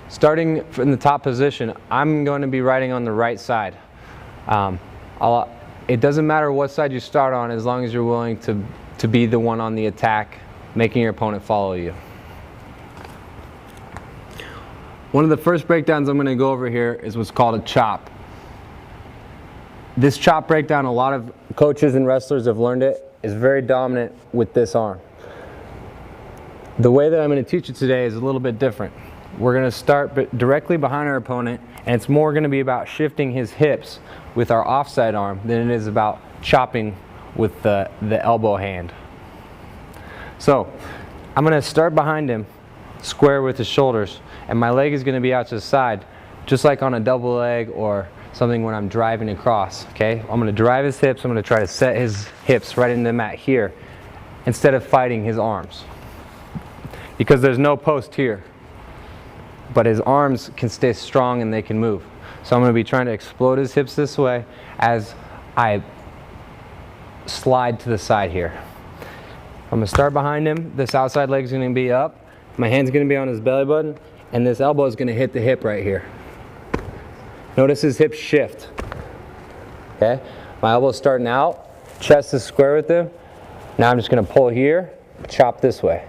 Starting from the top position, I'm going to be riding on the right side. It doesn't matter what side you start on as long as you're willing to be the one on the attack, making your opponent follow you. One of the first breakdowns I'm going to go over here is what's called a chop. This chop breakdown, a lot of coaches and wrestlers have learned it, is very dominant with this arm. The way that I'm going to teach it today is a little bit different. We're going to start directly behind our opponent, and it's more going to be about shifting his hips with our offside arm than it is about chopping with the elbow hand. So I'm going to start behind him, square with his shoulders, and my leg is going to be out to the side, just like on a double leg or something when I'm driving across. Okay, I'm going to drive his hips. I'm going to try to set his hips right into the mat here instead of fighting his arms, because there's no post here, but his arms can stay strong and they can move. So I'm going to be trying to explode his hips this way as I slide to the side here. I'm going to start behind him. This outside leg is going to be up. My hand's going to be on his belly button, and this elbow is going to hit the hip right here. Notice his hips shift. Okay, my elbow's starting out, chest is square with him. Now I'm just going to pull here, chop this way.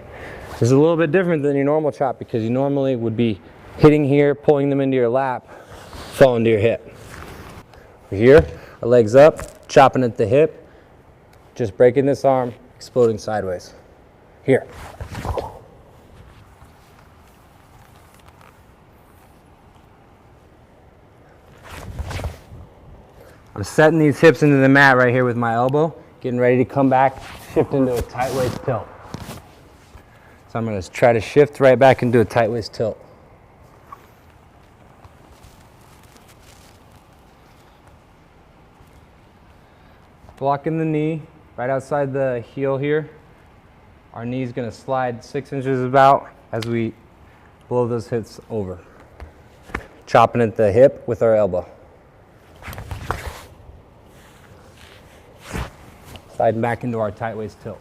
This is a little bit different than your normal chop because you normally would be hitting here, pulling them into your lap, falling to your hip. Here, our legs up, chopping at the hip, just breaking this arm, exploding sideways. Here. I'm setting these hips into the mat right here with my elbow, getting ready to come back, shift into a tight waist tilt. So I'm going to try to shift right back into a tight waist tilt. Blocking the knee right outside the heel here. Our knee is going to slide 6 inches about as we blow those hips over. Chopping at the hip with our elbow. Sliding back into our tight waist tilt.